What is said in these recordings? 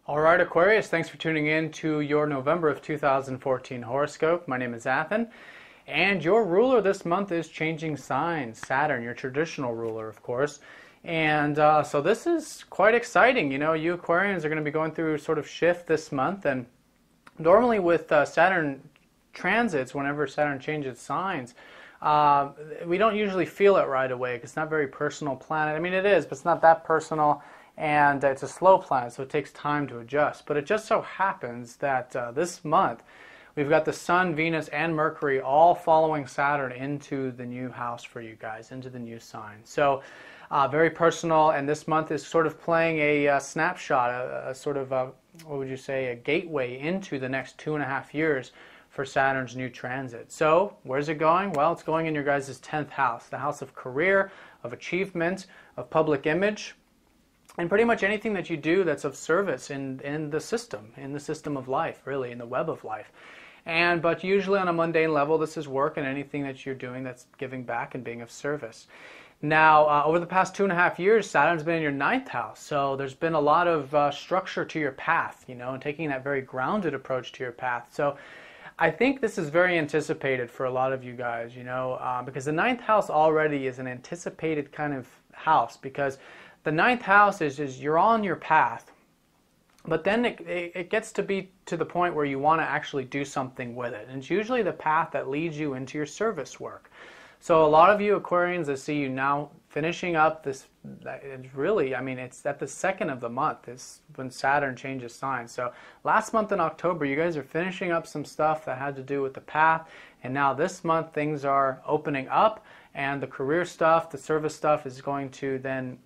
All right, Aquarius, thanks for tuning in to your November of 2014 horoscope. My name is Athen, and your ruler this month is changing signs, Saturn, your traditional ruler, of course. And so this is quite exciting. You know, you Aquarians are going to be going through a sort of shift this month, and normally with Saturn transits, whenever Saturn changes signs, we don't usually feel it right away because it's not a very personal planet. I mean, it is, but it's not that personal. And it's a slow planet, so it takes time to adjust. But it just so happens that this month we've got the Sun, Venus, and Mercury all following Saturn into the new house for you guys, into the new sign. So very personal, and this month is sort of playing a snapshot, a sort of, what would you say, a gateway into the next 2.5 years for Saturn's new transit. So where's it going? Well, it's going in your guys' 10th house, the house of career, of achievement, of public image, and pretty much anything that you do that's of service in the system of life, really, in the web of life. But usually on a mundane level, this is work and anything that you're doing that's giving back and being of service. Now, over the past 2.5 years, Saturn's been in your 9th house, so there's been a lot of structure to your path, you know, and taking that very grounded approach to your path. So I think this is very anticipated for a lot of you guys, you know, because the 9th house already is an anticipated kind of house, because the 9th house is you're on your path, but then it gets to be to the point where you want to actually do something with it. And it's usually the path that leads you into your service work. So a lot of you Aquarians, I see you now finishing up this, it's really, I mean, it's at the 2nd of the month is when Saturn changes signs. So last month in October, you guys are finishing up some stuff that had to do with the path. And now this month, things are opening up, and the career stuff, the service stuff is going to then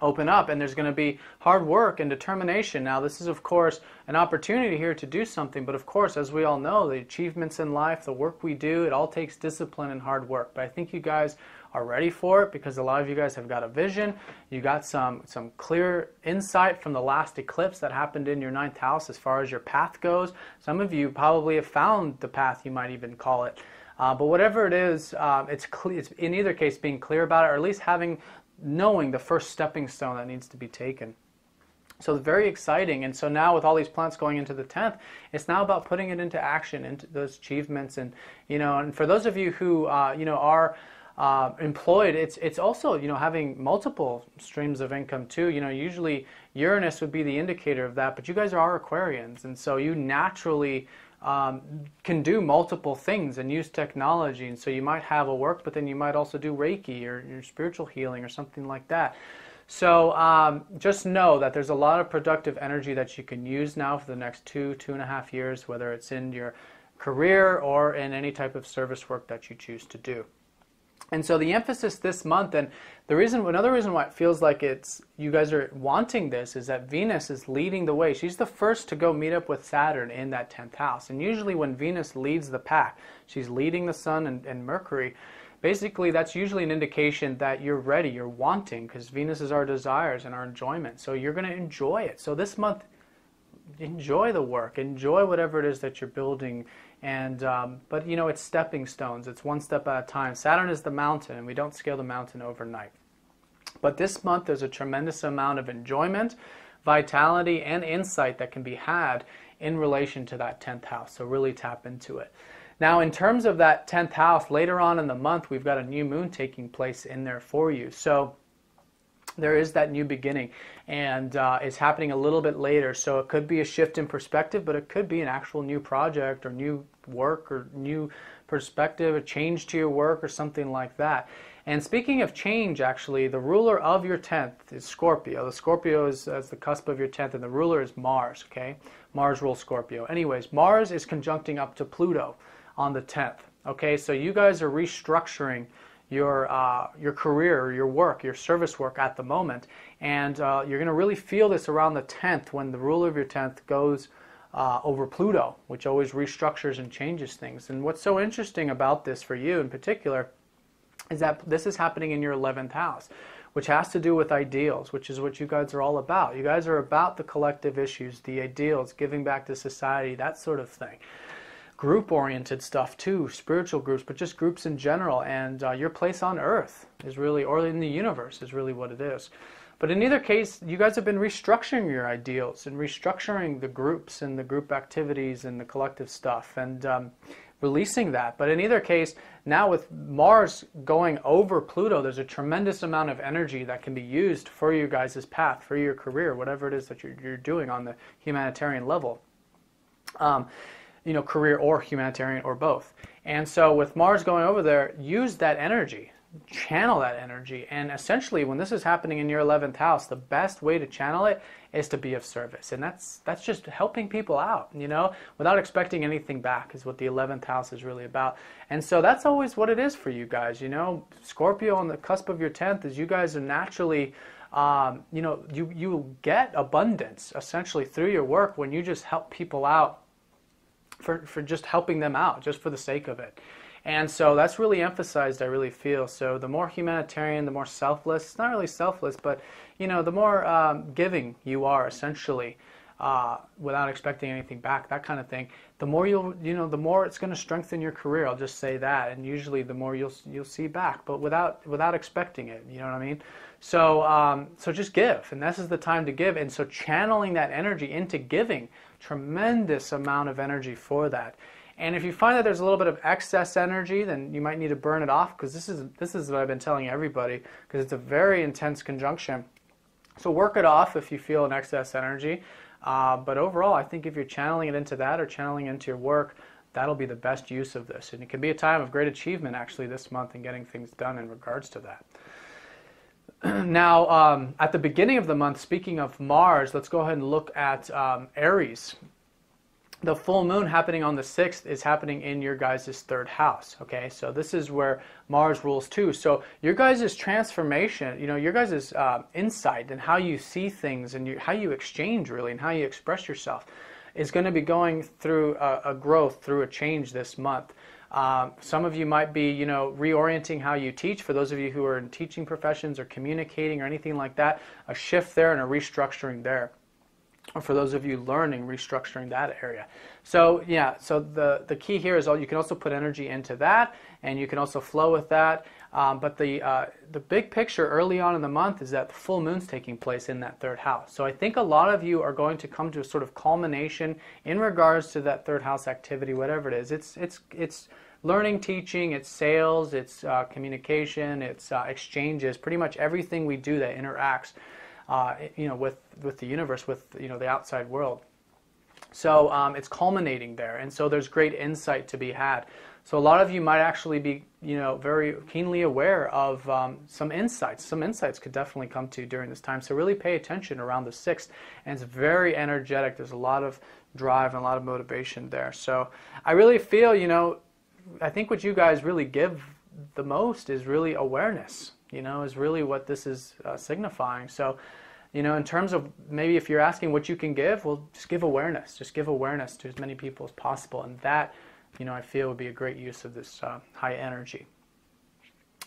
open up, and there's going to be hard work and determination. Now, this is, of course, an opportunity here to do something, but of course, as we all know, the achievements in life, the work we do, it all takes discipline and hard work. But I think you guys are ready for it, because a lot of you guys have got a vision. You got some clear insight from the last eclipse that happened in your 9th house as far as your path goes. Some of you probably have found the path, you might even call it. But whatever it is, it's in either case being clear about it, or at least knowing the first stepping stone that needs to be taken. So it's very exciting. And so now with all these planets going into the 10th, it's now about putting it into action, into those achievements. And, you know, and for those of you who, you know, are employed, it's also, you know, having multiple streams of income too. You know, usually Uranus would be the indicator of that, but you guys are Aquarians. And so you naturally can do multiple things and use technology, and so you might have a work, but then you might also do Reiki or your spiritual healing or something like that. So just know that there's a lot of productive energy that you can use now for the next 2.5 years, whether it's in your career or in any type of service work that you choose to do. And so the emphasis this month, and another reason why it feels like you guys are wanting this, is that Venus is leading the way. She's the first to go meet up with Saturn in that 10th house. And usually when Venus leads the pack, she's leading the Sun and Mercury. Basically, that's usually an indication that you're ready, you're wanting, because Venus is our desires and our enjoyment. So you're going to enjoy it. So this month, enjoy the work, enjoy whatever it is that you're building. And but you know, it's stepping stones. It's one step at a time. Saturn is the mountain, and we don't scale the mountain overnight. But this month there's a tremendous amount of enjoyment, vitality, and insight that can be had in relation to that 10th house. So really tap into it. Now, in terms of that 10th house, later on in the month, we've got a new moon taking place in there for you. So there is that new beginning, and it's happening a little bit later. So it could be a shift in perspective, but it could be an actual new project or new work or new perspective, a change to your work or something like that. And speaking of change, actually, the ruler of your 10th is Scorpio. The Scorpio is the cusp of your 10th, and the ruler is Mars, okay? Mars rules Scorpio. Anyways, Mars is conjuncting up to Pluto on the 10th, okay? So you guys are restructuring your career, your work, your service work at the moment, and you're going to really feel this around the 10th when the ruler of your 10th goes over Pluto, which always restructures and changes things. And what's so interesting about this for you in particular is that this is happening in your 11th house, which has to do with ideals, which is what you guys are all about. You guys are about the collective issues, the ideals, giving back to society, that sort of thing. Group-oriented stuff too, spiritual groups, but just groups in general. And your place on Earth is really, or in the universe, is really what it is. But in either case, you guys have been restructuring your ideals and restructuring the groups and the group activities and the collective stuff and releasing that. But in either case, now with Mars going over Pluto, there's a tremendous amount of energy that can be used for you guys' path, for your career, whatever it is that you're doing on the humanitarian level. Career or humanitarian or both. And so with Mars going over there, use that energy, channel that energy. And essentially, when this is happening in your 11th house, the best way to channel it is to be of service. And that's just helping people out, without expecting anything back is what the 11th house is really about. And so that's always what it is for you guys, Scorpio on the cusp of your 10th is you guys are naturally, you get abundance essentially through your work when you just help people out for just helping them out, just for the sake of it. And so that's really emphasized, I really feel. So the more humanitarian, the more selfless, it's not really selfless, but the more giving you are essentially, without expecting anything back, that kind of thing, the more the more it's going to strengthen your career. I'll just say that. And usually the more you'll see back, but without expecting it, you know what I mean? So so just give, and this is the time to give. And so channeling that energy into giving, tremendous amount of energy for that. And if you find that there's a little bit of excess energy, then you might need to burn it off, because this is what I've been telling everybody, because it's a very intense conjunction. So work it off if you feel an excess energy. But overall, I think if you're channeling it into that or channeling it into your work, that'll be the best use of this. And it can be a time of great achievement actually this month in getting things done in regards to that. Now, at the beginning of the month, speaking of Mars, let's go ahead and look at Aries. The full moon happening on the 6th is happening in your guys' 3rd house, okay? So this is where Mars rules too. So your guys' transformation, your guys' insight and how you see things and how you exchange really and how you express yourself is going to be going through a growth, through a change this month. Some of you might be, reorienting how you teach. For those of you who are in teaching professions or communicating or anything like that, a shift there and a restructuring there. Or for those of you learning, restructuring that area. So yeah, so the key here is you can also put energy into that, and you can also flow with that. But the big picture early on in the month is that the full moon's taking place in that 3rd house. So I think a lot of you are going to come to a sort of culmination in regards to that 3rd house activity, whatever it is. It's learning, teaching, it's sales, it's communication, it's exchanges, pretty much everything we do that interacts with the universe, with the outside world. So it's culminating there, and so there's great insight to be had. So a lot of you might actually be very keenly aware of some insights. Some insights could definitely come to you during this time. So really pay attention around the 6th, and it's very energetic. There's a lot of drive and a lot of motivation there. So I really feel I think what you guys really give the most is really awareness. Is really what this is signifying. So, in terms of maybe if you're asking what you can give, well, just give awareness. Just give awareness to as many people as possible. And that, I feel would be a great use of this high energy.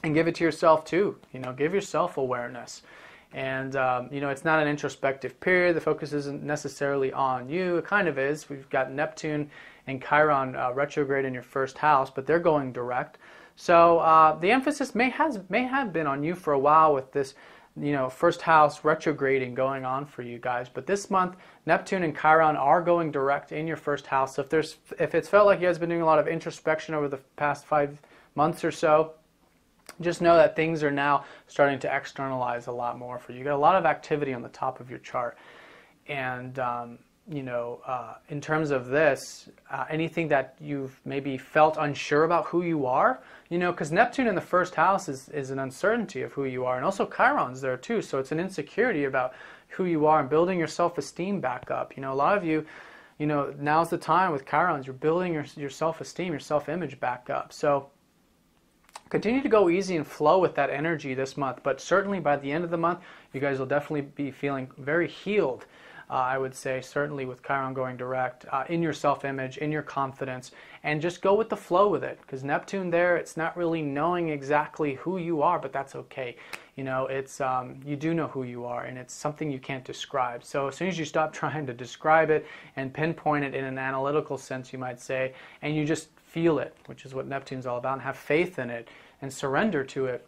And give it to yourself too. Give yourself awareness. And, it's not an introspective period. The focus isn't necessarily on you. It kind of is. We've got Neptune and Chiron retrograde in your 1st house, but they're going direct. So the emphasis may have been on you for a while with this, 1st house retrograding going on for you guys. But this month, Neptune and Chiron are going direct in your 1st house. So if it's felt like you guys have been doing a lot of introspection over the past 5 months or so, just know that things are now starting to externalize a lot more for you. You got a lot of activity on the top of your chart, and in terms of this, anything that you've maybe felt unsure about who you are, because Neptune in the 1st house is an uncertainty of who you are, and also Chiron's there too, so it's an insecurity about who you are and building your self-esteem back up. A lot of you, now's the time with Chiron's, you're building your self-esteem, your self-image back up. So continue to go easy and flow with that energy this month, but certainly by the end of the month, you guys will definitely be feeling very healed. I would say, certainly with Chiron going direct, in your self-image, in your confidence, and just go with the flow with it. Because Neptune there, it's not really knowing exactly who you are, but that's okay. It's you do know who you are, and it's something you can't describe. So as soon as you stop trying to describe it and pinpoint it in an analytical sense, you might say, and you just feel it, which is what Neptune's all about, and have faith in it and surrender to it,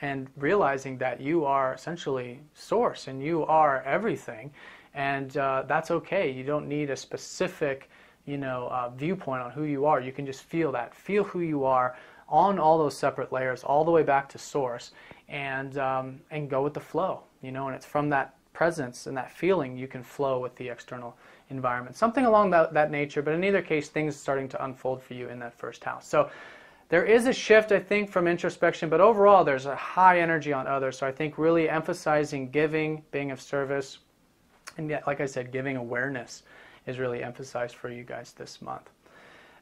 and realizing that you are essentially source and you are everything, and that's okay. You don't need a specific, viewpoint on who you are. You can just feel that, feel who you are on all those separate layers, all the way back to source, and go with the flow. And it's from that presence and that feeling you can flow with the external environment, something along that nature. But in either case, things are starting to unfold for you in that first house. So there is a shift, I think, from introspection, but overall there's a high energy on others. So I think really emphasizing giving, being of service, and yet, like I said, giving awareness is really emphasized for you guys this month.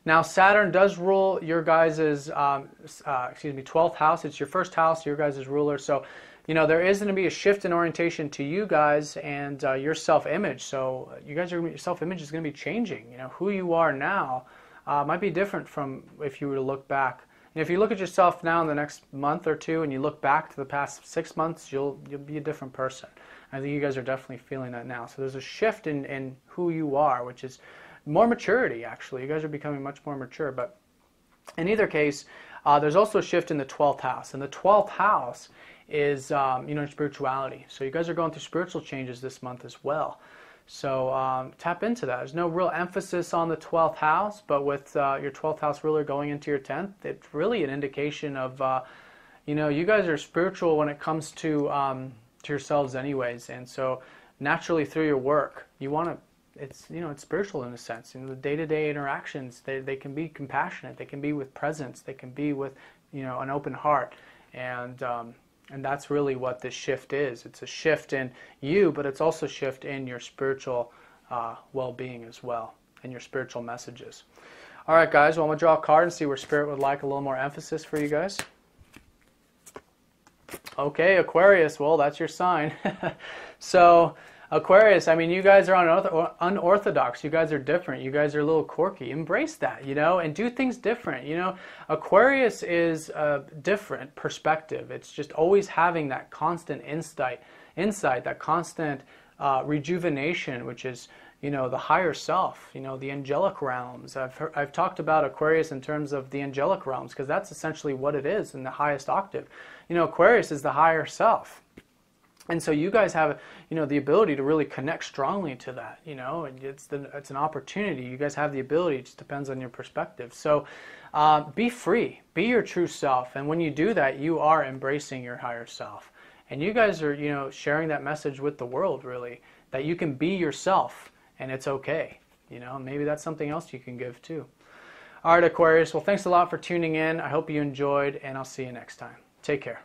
Now, Saturn does rule your guys' 12th house. It's your first house, your guys' ruler. So, there is going to be a shift in orientation to you guys and your self-image. So your self-image is going to be changing. Who you are now might be different from if you were to look back. And if you look at yourself now in the next month or two and you look back to the past 6 months, you'll be a different person. I think you guys are definitely feeling that now. So there's a shift in who you are, which is more maturity, actually. You guys are becoming much more mature. But in either case, there's also a shift in the 12th house. And the 12th house is, spirituality. So you guys are going through spiritual changes this month as well. So tap into that. There's no real emphasis on the 12th house, but with your 12th house ruler going into your 10th, it's really an indication of, you guys are spiritual when it comes to yourselves anyways. And so naturally through your work, you want to, it's spiritual in a sense. The day-to-day interactions, they can be compassionate, they can be with presence, they can be with an open heart, and that's really what this shift is. It's a shift in you, but it's also a shift in your spiritual well-being as well, and your spiritual messages. All right, guys. Well, I'm gonna draw a card and see where Spirit would like a little more emphasis for you guys. Okay, Aquarius. Well, that's your sign. So. Aquarius, I mean, you guys are unorthodox. You guys are different. You guys are a little quirky. Embrace that, and do things different. Aquarius is a different perspective. It's just always having that constant insight, that constant rejuvenation, which is, the higher self, the angelic realms. I've talked about Aquarius in terms of the angelic realms because that's essentially what it is in the highest octave. Aquarius is the higher self. And so you guys have, the ability to really connect strongly to that, and it's an opportunity. You guys have the ability. It just depends on your perspective. So be free, be your true self. And when you do that, you are embracing your higher self. And you guys are, sharing that message with the world, really, that you can be yourself and it's okay. Maybe that's something else you can give too. All right, Aquarius. Well, thanks a lot for tuning in. I hope you enjoyed, and I'll see you next time. Take care.